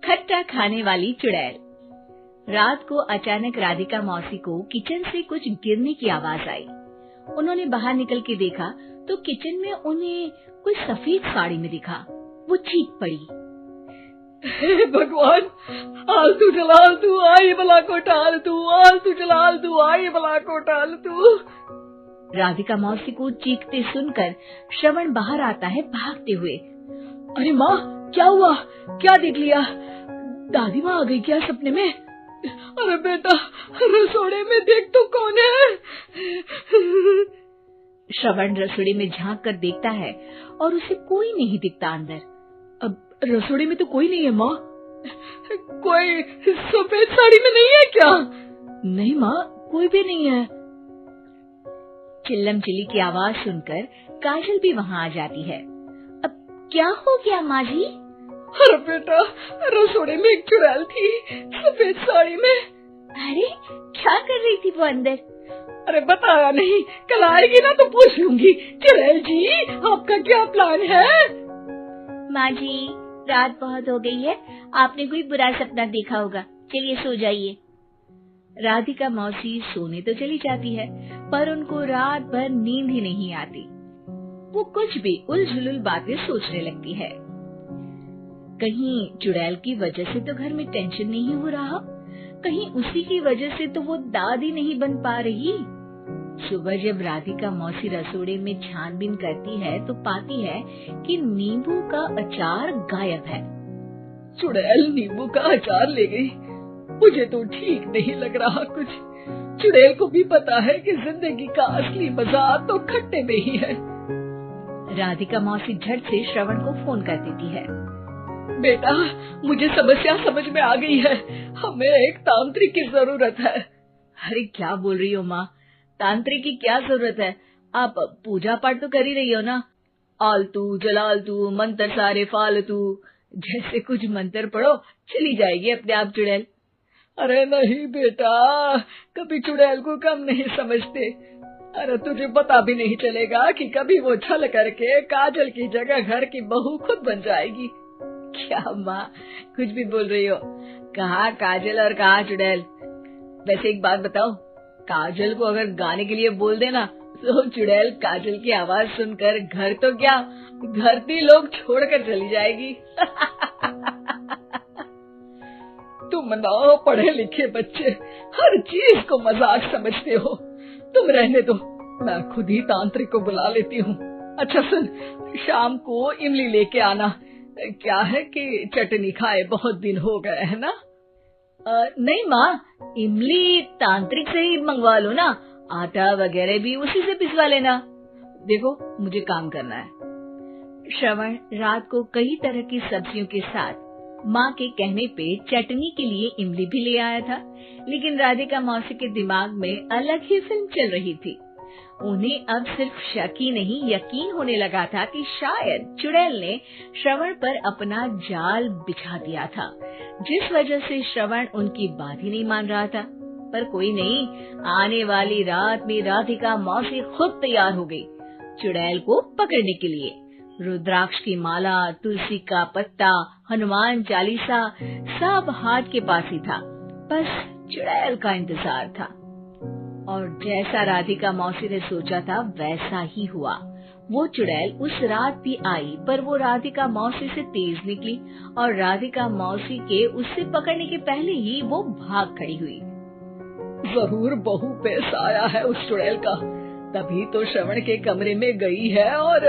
खट्टा खाने वाली चुड़ैल। रात को अचानक राधिका मौसी को किचन से कुछ गिरने की आवाज आई। उन्होंने बाहर निकल के देखा तो किचन में उन्हें कोई सफेद साड़ी में दिखा। वो चीख पड़ी, हे भगवान, आलतू जलाल तू आई बला को टाल तू, आलतू जलाल तू आई बला को टाल तू। राधिका मौसी को चीखते सुनकर श्रवण बाहर आता है भागते हुए। अरे माँ, क्या हुआ? क्या देख लिया? दादी माँ आ गई क्या सपने में? अरे बेटा, रसोड़े में देख तो कौन है? श्रवण रसोड़े में झांक कर देखता है और उसे कोई नहीं दिखता अंदर। अब रसोड़े में तो कोई नहीं है माँ। कोई सफेद साड़ी में नहीं है क्या? नहीं माँ, कोई भी नहीं है। चिल्लम चिल्ली की आवाज सुनकर काजल भी वहाँ आ जाती है। अब क्या हो गया माँ जी? अरे बेटा, रसोड़े में एक चुड़ैल थी सफेद साड़ी में। अरे क्या कर रही थी वो अंदर? अरे बताया नहीं, कल आएगी ना तो पूछ लूंगी। चुड़ैल जी, आपका क्या प्लान है? माँ जी, रात बहुत हो गई है, आपने कोई बुरा सपना देखा होगा, चलिए सो जाइए। राधिका मौसी सोने तो चली जाती है पर उनको रात भर नींद ही नहीं आती। वो कुछ भी उलझुल बातें सोचने लगती है। कहीं चुड़ैल की वजह से तो घर में टेंशन नहीं हो रहा, कहीं उसी की वजह से तो वो दादी नहीं बन पा रही। सुबह जब राधिका मौसी रसोड़े में छानबीन करती है तो पाती है कि नींबू का अचार गायब है। चुड़ैल नींबू का अचार ले गई, मुझे तो ठीक नहीं लग रहा कुछ। चुड़ैल को भी पता है कि जिंदगी का असली मजा तो खट्टे में ही है। राधिका मौसी झट से श्रवण को फोन कर देती है। बेटा, मुझे समस्या समझ में आ गई है, हमें एक तांत्रिक की जरूरत है। अरे क्या बोल रही हो माँ, तांत्रिक की क्या जरूरत है? आप पूजा पाठ तो कर ही रही हो ना। आलतू जलालतू मंत्र सारे फालतू जैसे कुछ मंत्र पढ़ो, चली जाएगी अपने आप चुड़ैल। अरे नहीं बेटा, कभी चुड़ैल को कम नहीं समझते। अरे तुझे पता भी नहीं चलेगा कि कभी वो छल करके काजल की जगह घर की बहू खुद बन जाएगी। क्या माँ, कुछ भी बोल रही हो? कहाँ काजल और कहाँ चुड़ैल? वैसे एक बात बताओ, काजल को अगर गाने के लिए बोल देना तो चुड़ैल काजल की आवाज सुनकर घर तो क्या, धरती लोग छोड़कर चली जाएगी। तुम ना पढ़े लिखे बच्चे हर चीज को मजाक समझते हो। तुम रहने दो, मैं खुद ही तांत्रिक को बुला लेती हूँ। अच्छा सुन, शाम को इमली लेके आना। क्या है कि चटनी खाए बहुत दिन हो गए है ना? नहीं माँ, इमली तांत्रिक से ही मंगवा लो ना, आटा वगैरह भी उसी से पिसवा लेना। देखो मुझे काम करना है। श्रवण रात को कई तरह की सब्जियों के साथ माँ के कहने पे चटनी के लिए इमली भी ले आया था, लेकिन राधिका मौसी के दिमाग में अलग ही फिल्म चल रही थी। उन्हें अब सिर्फ शक ही नहीं यकीन होने लगा था कि शायद चुड़ैल ने श्रवण पर अपना जाल बिछा दिया था, जिस वजह से श्रवण उनकी बात ही नहीं मान रहा था। पर कोई नहीं, आने वाली रात में राधिका मौसी खुद तैयार हो गई चुड़ैल को पकड़ने के लिए। रुद्राक्ष की माला, तुलसी का पत्ता, हनुमान चालीसा सब हाथ के पास ही था, बस चुड़ैल का इंतजार था। और जैसा राधिका मौसी ने सोचा था वैसा ही हुआ। वो चुड़ैल उस रात भी आई, पर वो राधिका मौसी से तेज निकली और राधिका मौसी के उससे पकड़ने के पहले ही वो भाग खड़ी हुई। जरूर बहू पे साया है उस चुड़ैल का, तभी तो श्रवण के कमरे में गई है। और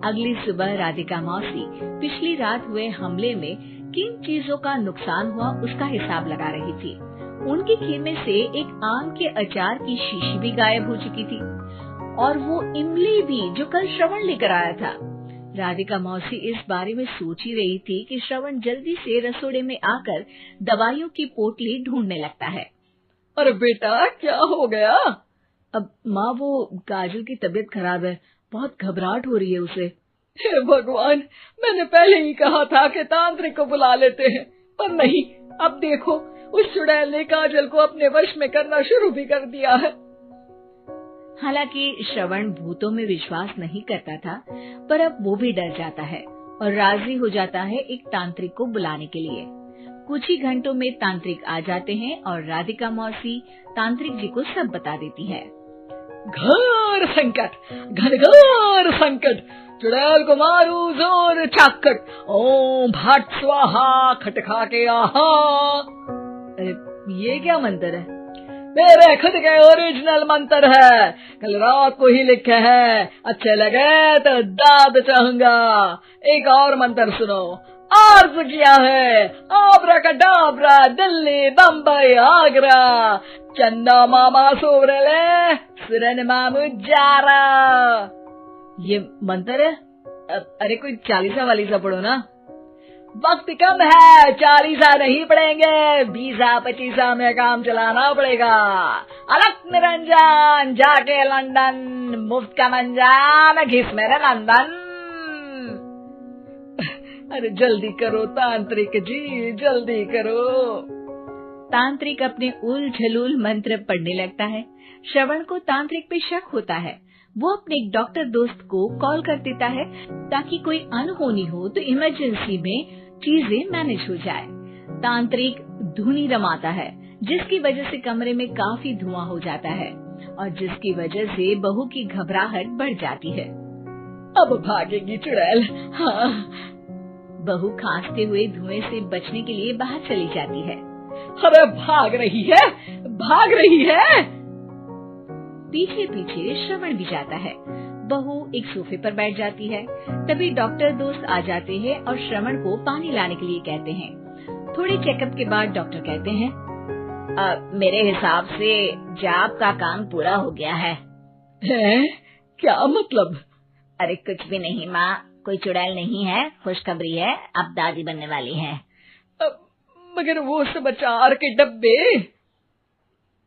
अगली सुबह राधिका मौसी पिछली रात हुए हमले में किन चीजों का नुकसान हुआ उसका हिसाब लगा रही थी। उनके खेमे से एक आम के अचार की शीशी भी गायब हो चुकी थी और वो इमली भी जो कल श्रवण लेकर आया था। राधिका मौसी इस बारे में सोच ही रही थी कि श्रवण जल्दी से रसोड़े में आकर दवाइयों की पोटली ढूंढने लगता है। अरे बेटा, क्या हो गया? अब माँ, वो काजल की तबीयत खराब है, बहुत घबराहट हो रही है उसे। हे भगवान, मैंने पहले ही कहा था कि तांत्रिक को बुला लेते हैं, पर नहीं। अब देखो, उस चुड़ैल ने काजल को अपने वश में करना शुरू भी कर दिया है। हालांकि श्रवण भूतों में विश्वास नहीं करता था, पर अब वो भी डर जाता है और राजी हो जाता है एक तांत्रिक को बुलाने के लिए। कुछ ही घंटों में तांत्रिक आ जाते हैं और राधिका मौसी तांत्रिक जी को सब बता देती है। घोर संकट, घनघोर संकट, चुड़ैल को मारू जोर चाकट, ओम भट स्वाहा खटखा के आहा। ये क्या मंत्र है? मेरे खुद के ओरिजिनल मंत्र है, कल रात को ही लिखे हैं, अच्छे लगे तो दाद चाहूंगा। एक और मंत्र सुनो, अर्ज किया है आब्राकडाब्रा, दिल्ली बम्बई आगरा, चंदा मामा सोरले सुरन मामू जारा। ये मंत्र है? अरे कोई 40 वाली सा पढ़ो ना। वक्त कम है, 40 नहीं पड़ेंगे, 20-25 में काम चलाना पड़ेगा। अलग निरंजन जाके लंदन, मुफ्त का मंजान घिस मेरे नंदन। अरे जल्दी करो तांत्रिक जी, जल्दी करो। तांत्रिक अपने उल झलूल मंत्र पढ़ने लगता है। श्रवण को तांत्रिक पे शक होता है। वो अपने एक डॉक्टर दोस्त को कॉल कर देता है ताकि कोई अनहोनी हो तो इमरजेंसी में चीजें मैनेज हो जाए। तांत्रिक धुनी रमाता है, जिसकी वजह से कमरे में काफी धुआं हो जाता है और जिसकी वजह से बहू की घबराहट बढ़ जाती है। अब भागेगी चुड़ैल। हाँ। बहू खांसते हुए धुएं से बचने के लिए बाहर चली जाती है। अरे भाग रही है, भाग रही है। पीछे पीछे श्रवण भी जाता है। बहू एक सोफे पर बैठ जाती है। तभी डॉक्टर दोस्त आ जाते हैं और श्रवण को पानी लाने के लिए कहते हैं। थोड़े चेकअप के बाद डॉक्टर कहते हैं, मेरे हिसाब से जाप का काम पूरा हो गया है। क्या मतलब? अरे कुछ भी नहीं माँ, कोई चुड़ैल नहीं है, खुशखबरी है, अब दादी बनने वाली है। मगर वो सब अचार के डब्बे।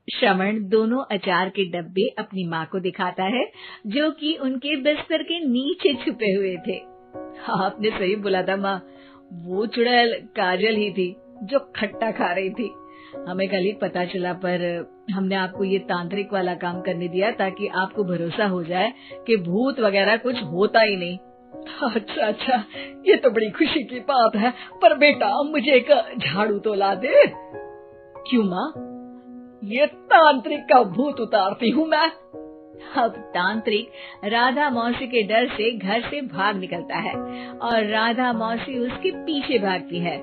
श्रवण दोनों अचार के डब्बे अपनी माँ को दिखाता है, जो कि उनके बिस्तर के नीचे छुपे हुए थे। आपने सही बोला था माँ, वो चुड़ैल काजल ही थी जो खट्टा खा रही थी। हमें कल ही पता चला, पर हमने आपको ये तांत्रिक वाला काम करने दिया ताकि आपको भरोसा हो जाए कि भूत वगैरह कुछ होता ही नहीं। अच्छा अच्छा, ये तो बड़ी खुशी की बात है, पर बेटा मुझे एक झाड़ू तो ला दे। क्यों माँ? ये तांत्रिक का भूत उतारती हूँ मैं। अब तांत्रिक राधा मौसी के डर से घर से भाग निकलता है और राधा मौसी उसके पीछे भागती है।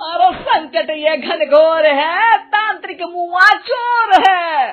अरे संकट ये घनघोर है, तांत्रिक मुआ चोर है।